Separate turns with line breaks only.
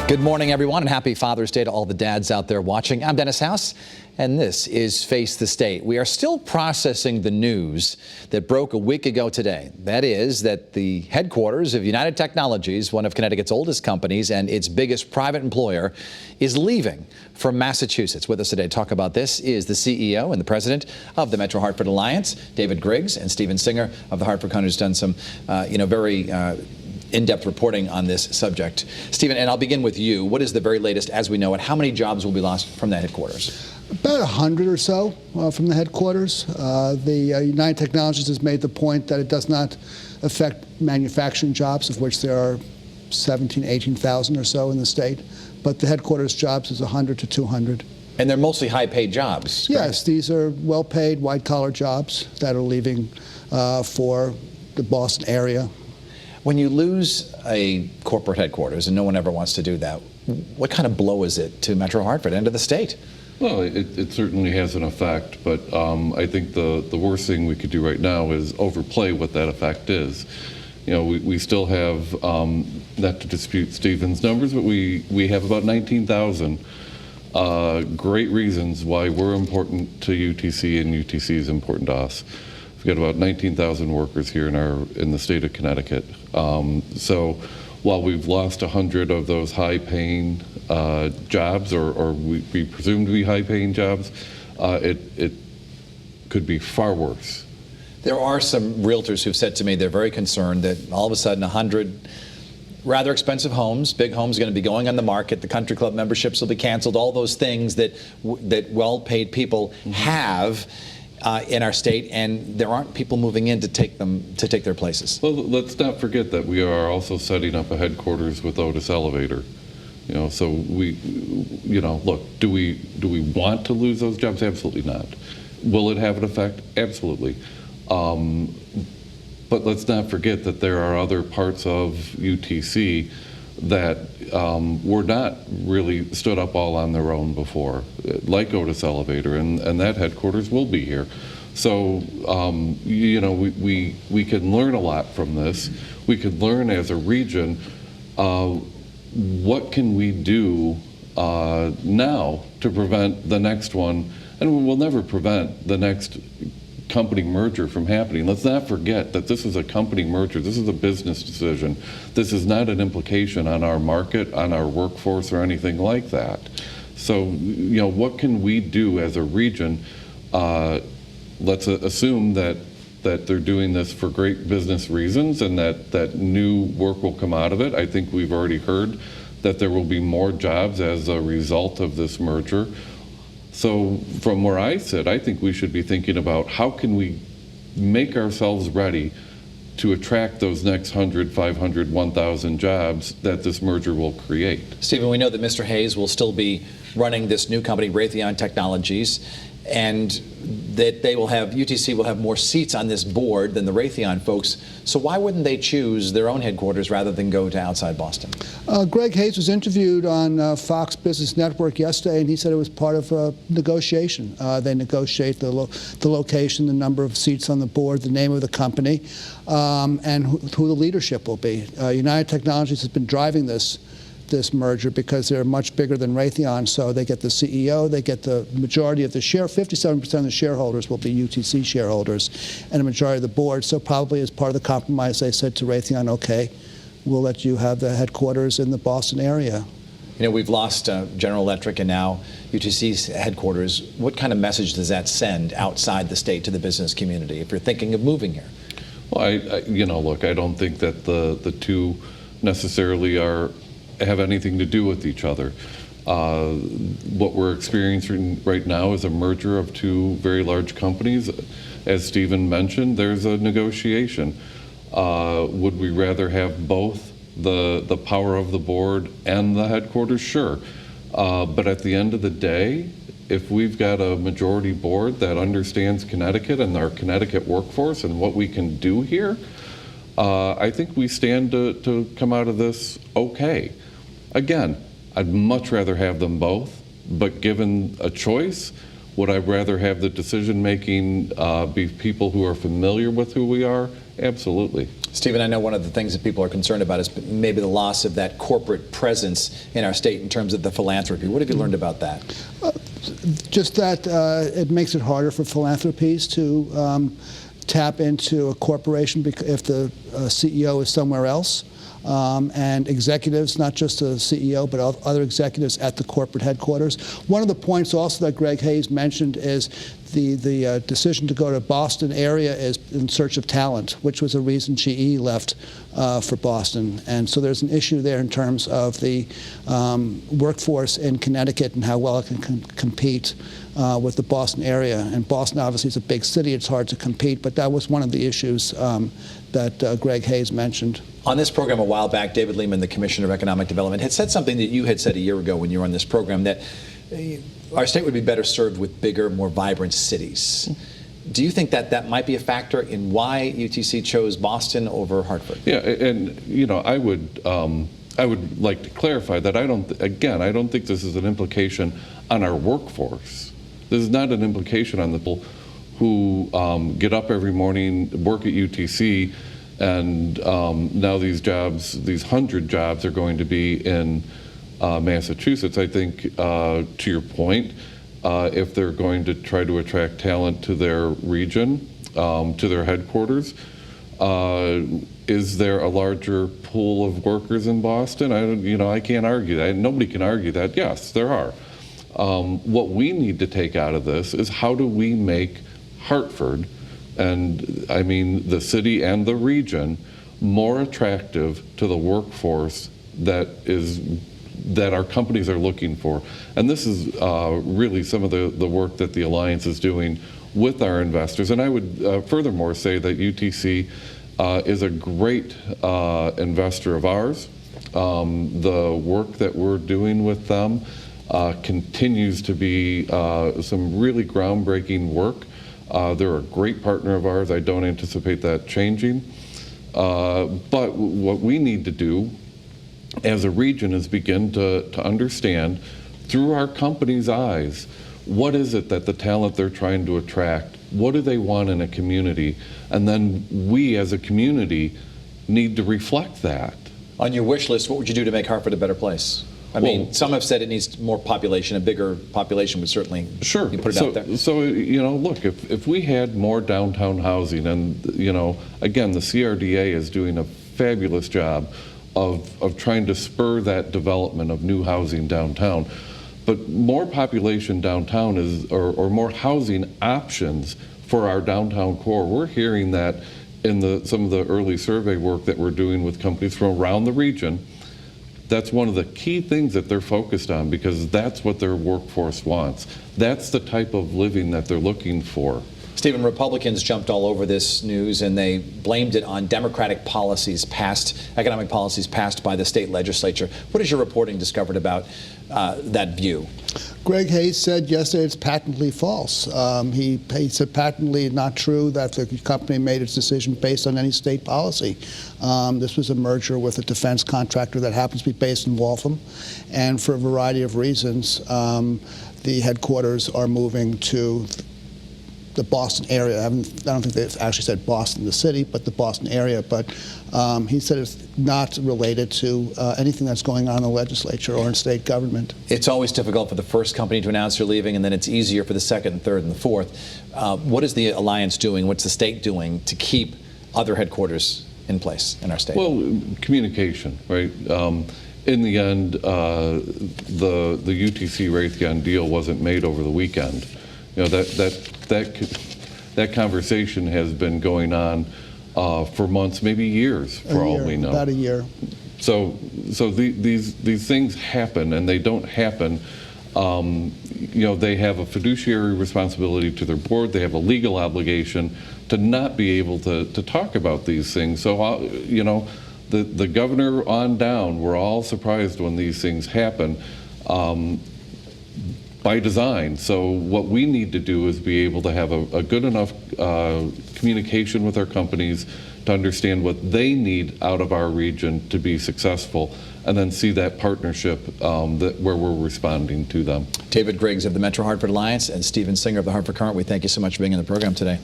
Good morning, everyone, and happy Father's Day to all the dads out there watching. I'm Dennis House, and this is Face the State. We are still processing the news that broke a week ago today. That is that the headquarters of United Technologies, one of Connecticut's oldest companies and its biggest private employer, is leaving for Massachusetts. With us today to talk about this is the CEO and the president of the Metro Hartford Alliance, David Griggs, and Stephen Singer of the Hartford Courant, who's done some, very in-depth reporting on this subject. Stephen, and I'll begin with you. What is the very latest as we know it? How many jobs will be lost from that headquarters?
About 100 or so from the headquarters. The United Technologies has made the point that it does not affect manufacturing jobs, of which there are 18,000 or so in the state. But the headquarters jobs is 100 to 200.
And they're mostly high-paid jobs, correct?
Yes, these are well-paid, white-collar jobs that are leaving for the Boston area.
When you lose a corporate headquarters, and no one ever wants to do that, what kind of blow is it to Metro Hartford and to the state?
Well, it certainly has an effect, but I think the worst thing we could do right now is overplay what that effect is. You know, we still have, not to dispute Stephen's numbers, but we have about 19,000 great reasons why we're important to UTC and UTC is important to us. We've got about 19,000 workers here in the state of Connecticut. So while we've lost 100 of those high-paying jobs, or we presume to be high-paying jobs, it could be far worse.
There are some realtors who've said to me they're very concerned that all of a sudden 100 rather expensive homes, big homes, are going to be going on the market. The country club memberships will be canceled. All those things that well-paid people have in our state, and there aren't people moving in to take their places.
Well, let's not forget that we are also setting up a headquarters with Otis Elevator. You know, so look, do we want to lose those jobs? Absolutely not. Will it have an effect? Absolutely. But let's not forget that there are other parts of UTC that were not really stood up all on their own before, like Otis Elevator, and that headquarters will be here. So, we can learn a lot from this. We could learn as a region, what can we do now to prevent the next one, and we will never prevent the next company merger from happening. Let's not forget that this is a company merger. This is a business decision. This is not an implication on our market, on our workforce, or anything like that. So, what can we do as a region? Let's assume that they're doing this for great business reasons and that new work will come out of it. I think we've already heard that there will be more jobs as a result of this merger. So from where I sit, I think we should be thinking about how can we make ourselves ready to attract those next 100, 500, 1,000 jobs that this merger will create.
Stephen, we know that Mr. Hayes will still be running this new company, Raytheon Technologies, and that UTC will have more seats on this board than the Raytheon folks. So why wouldn't they choose their own headquarters rather than go to outside Boston?
Greg Hayes was interviewed on Fox Business Network yesterday, and he said it was part of a negotiation. They negotiate the location, the number of seats on the board, the name of the company, and who the leadership will be. United Technologies has been driving this merger because they're much bigger than Raytheon, so they get the CEO, they get the majority of the share, 57% of the shareholders will be UTC shareholders, and a majority of the board. So probably as part of the compromise, they said to Raytheon, okay, we'll let you have the headquarters in the Boston area.
You know, we've lost General Electric and now UTC's headquarters. What kind of message does that send outside the state to the business community if you're thinking of moving here?
Well, look, I don't think that the two necessarily have anything to do with each other. What we're experiencing right now is a merger of two very large companies. As Stephen mentioned, there's a negotiation. Would we rather have both the power of the board and the headquarters? Sure. But at the end of the day, if we've got a majority board that understands Connecticut and our Connecticut workforce and what we can do here, I think we stand to come out of this okay. Again, I'd much rather have them both, but given a choice, would I rather have the decision-making be people who are familiar with who we are? Absolutely.
Stephen, I know one of the things that people are concerned about is maybe the loss of that corporate presence in our state in terms of the philanthropy. What have you learned about that?
Just that it makes it harder for philanthropies to tap into a corporation if the CEO is somewhere else. And executives, not just the CEO, but other executives at the corporate headquarters. One of the points also that Greg Hayes mentioned is the decision to go to Boston area is in search of talent, which was a reason GE left for Boston. And so there's an issue there in terms of the workforce in Connecticut and how well it can compete with the Boston area. And Boston obviously is a big city, it's hard to compete, but that was one of the issues that Greg Hayes mentioned.
On this program a while back, David Lehman, the Commissioner of Economic Development, had said something that you had said a year ago when you were on this program, that our state would be better served with bigger, more vibrant cities. Do you think that that might be a factor in why UTC chose Boston over Hartford?
Yeah, and I would like to clarify that I don't think this is an implication on our workforce. This is not an implication on the people who get up every morning, work at UTC, and now these 100 jobs are going to be in Massachusetts. I think, to your point, if they're going to try to attract talent to their region, to their headquarters, is there a larger pool of workers in Boston? I can't argue that. Nobody can argue that. Yes, there are. What we need to take out of this is how do we make Hartford, and I mean the city and the region, more attractive to the workforce that our companies are looking for. And this is really some of the work that the Alliance is doing with our investors. And I would furthermore say that UTC is a great investor of ours. The work that we're doing with them continues to be some really groundbreaking work. They're a great partner of ours. I don't anticipate that changing. But what we need to do as a region is begin to understand through our company's eyes, what is it that the talent they're trying to attract, what do they want in a community? And then we as a community need to reflect that.
On your wish list, what would you do to make Hartford a better place? I mean, some have said it needs more population. A bigger population would certainly put it out there.
So, look, if we had more downtown housing, and, again, the CRDA is doing a fabulous job of trying to spur that development of new housing downtown. But more population downtown or more housing options for our downtown core. We're hearing that in some of the early survey work that we're doing with companies from around the region. That's one of the key things that they're focused on, because that's what their workforce wants. That's the type of living that they're looking for.
Stephen, Republicans jumped all over this news and they blamed it on Democratic policies economic policies passed by the state legislature. What has your reporting discovered about that view?
Greg Hayes said yesterday it's patently false. He said patently not true that the company made its decision based on any state policy. This was a merger with a defense contractor that happens to be based in Waltham, and for a variety of reasons, the headquarters are moving to the Boston area. I don't think they actually said Boston, the city, but the Boston area. But he said it's not related to anything that's going on in the legislature or in state government.
It's always difficult for the first company to announce they're leaving, and then it's easier for the second and third and the fourth. What is the Alliance doing? What's the state doing to keep other headquarters in place in our state?
Well, communication, right? In the end, the UTC Raytheon deal wasn't made over the weekend. That conversation has been going on for months, maybe years, for all we know.
About a year.
So these things happen, and they don't happen. They have a fiduciary responsibility to their board. They have a legal obligation to not be able to talk about these things. So the governor on down, we're all surprised when these things happen. By design. So what we need to do is be able to have a good enough communication with our companies to understand what they need out of our region to be successful, and then see that partnership where we're responding to them.
David Griggs of the Metro Hartford Alliance and Stephen Singer of the Hartford Courant, we thank you so much for being in the program today.